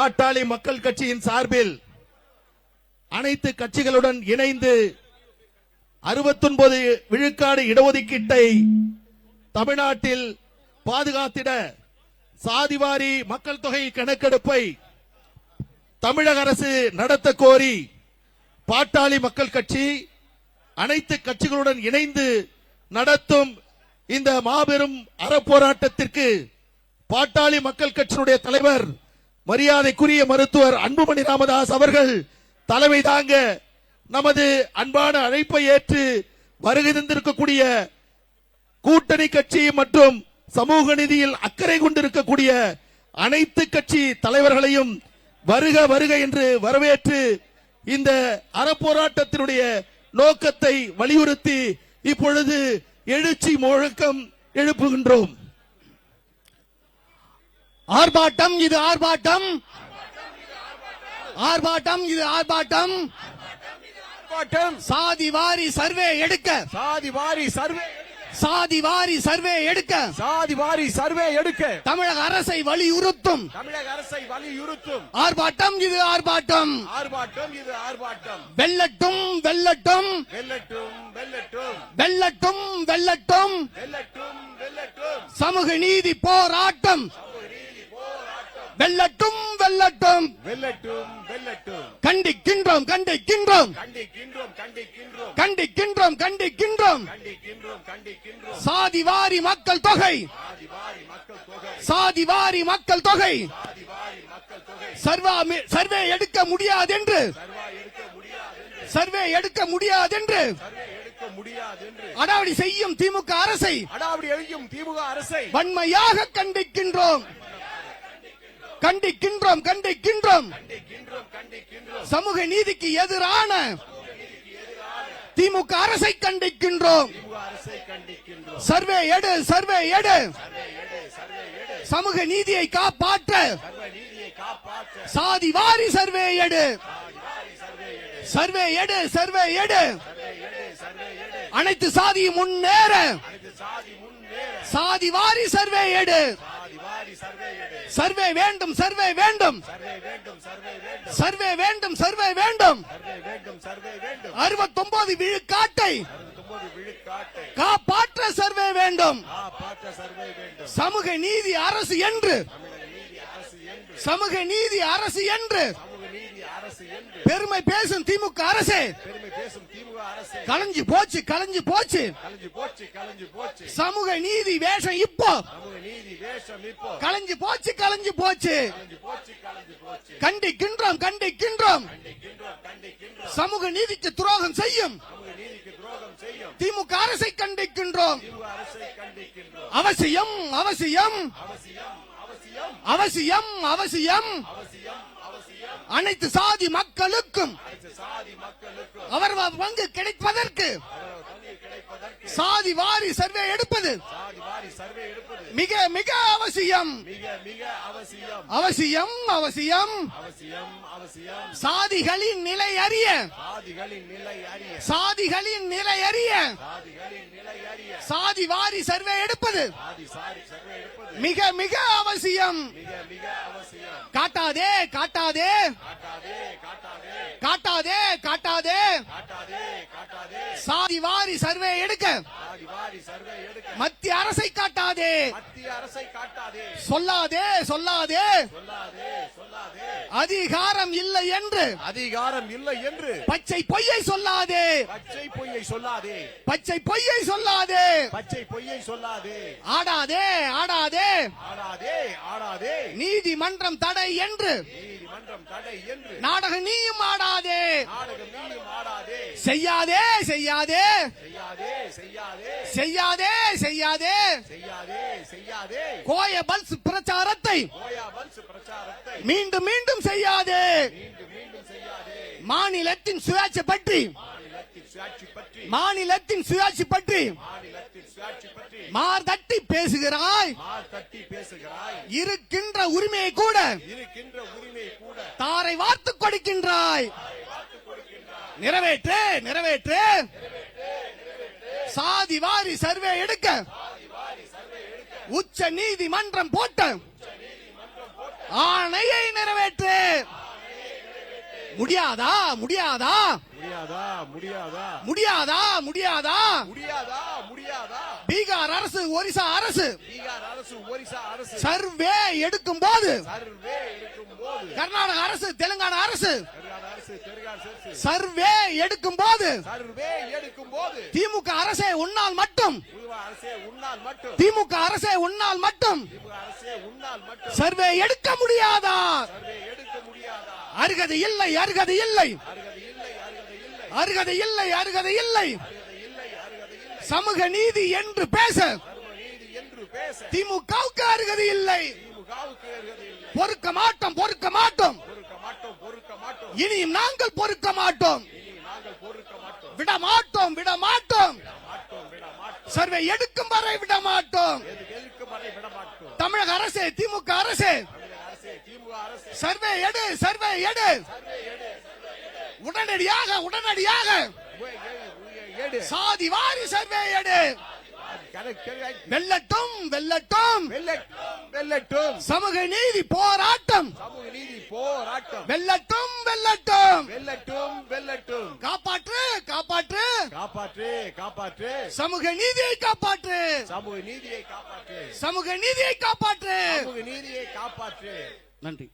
பாட்டாளி மக்கள் கட்சியின் சார்பில் அனைத்து கட்சிகளுடன் இணைந்து 69 விழுக்காடு இடஒதுக்கீட்டை தமிழ்நாட்டில் பாதுகாத்திட சாதிவாரி மக்கள் தொகை கணக்கெடுப்பை தமிழக அரசு நடத்த கோரி பாட்டாளி மக்கள் கட்சி அனைத்து கட்சிகளுடன் இணைந்து நடத்தும் இந்த மாபெரும் அறப்போராட்டத்திற்கு பாட்டாளி மக்கள் கட்சியினுடைய தலைவர் மரியாதைக்குரிய மருத்துவர் அன்புமணி ராமதாஸ் அவர்கள் தலைமை தாங்க நமது அன்பான அழைப்பை ஏற்று வருகை தந்திருக்கக்கூடிய கூட்டணி கட்சி மற்றும் சமூக நீதியில் அக்கறை கொண்டிருக்கக்கூடிய அனைத்து கட்சி தலைவர்களையும் வருக வருக என்று வரவேற்று இந்த அறப்போராட்டத்தினுடைய நோக்கத்தை வலியுறுத்தி இப்பொழுது எழுச்சி முழக்கம் எழுப்புகின்றோம். ஆர்ப்பாட்டம் இது ஆர்ப்பாட்டம், ஆர்ப்பாட்டம் இது ஆர்ப்பாட்டம். சாதிவாரி சர்வே எடுக்க, சாதிவாரி சர்வே, சாதிவாரி சர்வே எடுக்க, சாதிவாரி சர்வே எடுக்க தமிழக அரசை வலியுறுத்தும், தமிழக அரசை வலியுறுத்தும் ஆர்ப்பாட்டம் இது ஆர்ப்பாட்டம். ஆர்ப்பாட்டம் இது ஆர்ப்பாட்டம். வெல்லட்டும் வெல்லட்டும் வெல்லட்டும் வெல்லட்டும் வெல்லட்டும் வெல்லட்டும் வெல்லட்டும் வெல்லட்டும் சமூக நீதி போராட்டம் வெல்லட்டும் வெல்லட்டும் வெல்லட்டும் வெல்லட்டும். கண்டிக்கின்றோம் கண்டிக்கின்றோம் கண்டிக்கின்றோம் கண்டிக்கின்றோம் கண்டிக்கின்றோம் கண்டிக்கின்றோம் கண்டிக்கின்றோம் கண்டிக்கின்றோம். சாதிவாரி மக்கள் தொகை, சாதிவாரி மக்கள் தொகை, சாதிவாரி மக்கள் தொகை சாதிவாரி மக்கள் தொகை சர்வே எடுக்க முடியாது என்று, சர்வே எடுக்க முடியாது என்று எடுக்க முடியாது என்று அடாவடி செய்யும் திமுக அரசை, அடாவடி செய்யும் திமுக அரசை வன்மையாக கண்டிக்கின்றோம் கண்டிக்கின்றோம் கண்டிக்கின்றோம். சமூக நீதிக்கு எதிரான திமுக அரசை கண்டிக்கின்றோம். சர்வே எடு, சர்வே எடு, சமூக நீதியை காப்பாற்ற சாதிவாரி சர்வே எடு, சர்வே எடு, சர்வே எடு. அனைத்து சாதியும் முன்னேற சாதிவாரி சர்வே எடு. சர்வே வேண்டும், சர்வே வேண்டும், சர்வே வேண்டும், சர்வே வேண்டும். 69 விழுக்காட்டை காப்பாற்ற சர்வே வேண்டும். சமூக நீதி அரசு என்று, சமூக நீதி அரசு என்று பெருமை பேசும் திமுக அரசு கலைஞ்சு போச்சு, கலைஞ்சு போச்சு. சமூக நீதி வேஷம் இப்போ கலைஞ்சு போச்சு, கலைஞ்சு போச்சு. கண்டிக்கின்றோம் கண்டிக்கின்றோம். சமூக நீதிக்கு துரோகம் செய்யும் திமுக அரசை கண்டிக்கின்றோம். அவசியம் அவசியம் அவசியம் அவசியம். அனைத்து சாதி மக்களுக்கும் அவர் பங்கு கிடைப்பதற்கு சாதிவாரி சர்வே எடுப்பது மிக மிக அவசியம், அவசியம் அவசியம். சாதிகளின் நிலை அறிய, சாதிகளின் நிலை அறிய சாதிவாரி சர்வே எடுப்பது மிக மிக அவசியம். காட்டாதே காட்டாதே காட்டாதே காட்டாதே. சாதிவாரி சர்வே எடுக்க மத்திய அரசை காட்டாதே, சொல்லாதே சொல்லாதே. அதிகாரம் இல்லை என்று, அதிகாரம் இல்லை என்று பச்சை பொய்யை சொல்லாதே, பச்சை பொய்யை சொல்லாதே, பச்சை பொய்யை சொல்லாதே, பச்சை பொய்யை சொல்லாதே. ஆடாதே ஆடாதே ஆடாதே ஆடாதே. நீதிமன்றம் தடை என்று, நீதிமன்றம் தடை என்று நாடக நீயும் ஆடாதே, நாடகம் நீயும் ஆடாதே. செய்யாதே செய்யாதே செய்யாதே செய்யாதே செய்யாதே செய்யாதே. செய்யாதே செய்யாதே. கோய பல்ஸ் பிரச்சாரத்தை கோயா வன்சு பிரச்சாரத்தை மீண்டும் மீண்டும் செய்யாதே. மீண்டும் மீண்டும் செய்யாதே. மாநிலத்தின் சுயாட்சி பற்றி, மாநிலத்தின் சுயாட்சி பற்றி, மாநிலத்தின் சுயாட்சி பற்றி மாநிலத்தின் சுயாட்சி பற்றி மார்தட்டி பேசுகிறாய். மார் தட்டி பேசுகிறாய். இருக்கின்ற உரிமையை கூட இருக்கின்ற உரிமை கூட தாரை வார்த்து கொடுக்கின்றாய். நிறைவேற்று நிறைவேற்று. சாதிவாரி சர்வே எடுக்க உச்ச நீதிமன்றம் போட்ட ஆணையை நிறைவேற்று. முடியாதா முடியாதா முடியாதா முடியாதா முடியாதா முடியாதா முடியாதா முடியாதா பீகார் அரசு ஒரிசா அரசு பீகார் அரசு ஒரிசா அரசு சர்வே எடுக்கும் போது சர்வே எடுக்கும் போது கர்நாடக அரசு தெலுங்கானா அரசு தெலுங்கானா அரசு தெலுங்கானா அரசு சர்வே எடுக்கும் போது சர்வே எடுக்கும் போது திமுக அரசே உன்னால் மட்டும் புதுவா அரசே உன்னால் மட்டும் திமுக அரசே உன்னால் மட்டும் திமுக அரசே உன்னால் மட்டும் சர்வே எடுக்க முடியாதா சர்வே எடுக்க முடியாதா அருகதை இல்லை அருகதை இல்லை அருகதை இல்லை அருகதை இல்லை அருகதை இல்லை அருகதை இல்லை அருகதை இல்லை அருகதை இல்லை சமூக நீதி என்று பேச சர்வ நீதி என்று பேச திமுகவுக்கு அருகதை இல்லை திமுகவுக்கு அருகதை இல்லை பொறுக்க மாட்டோம் பொறுக்க மாட்டோம் பொறுக்க மாட்டோம் இனியும் நாங்கள் பொறுக்க மாட்டோம் இனி நாங்கள் பொறுக்க மாட்டோம் விட மாட்டோம் விட மாட்டோம் விட மாட்டோம் சர்வே எடுக்கும் வரை விட மாட்டோம் எதுக்கு வரை விட மாட்டோம் தமிழக அரசே திமுக அரசே தமிழக அரசே திமுக அரசே சர்வே எடு சர்வே எடு உடனடியாக உடனடியாக ஏடு சாதி வாரி சர்வே எடு வெல்லட்டும் வெல்லட்டும் வெல்லட்டும் சமூக நீதி போராட்டம் சமூக நீதி போராட்டம் வெல்லட்டும் வெல்லட்டும் வெல்லட்டும் வெல்லட்டும் காப்பாற்று காப்பாற்று காப்பாற்று காப்பாற்று சமூக நீதியை காப்பாற்று சமூக நீதியை காப்பாற்று சமூக நீதியை காப்பாற்று சமூக நீதியை காப்பாற்று நன்றி.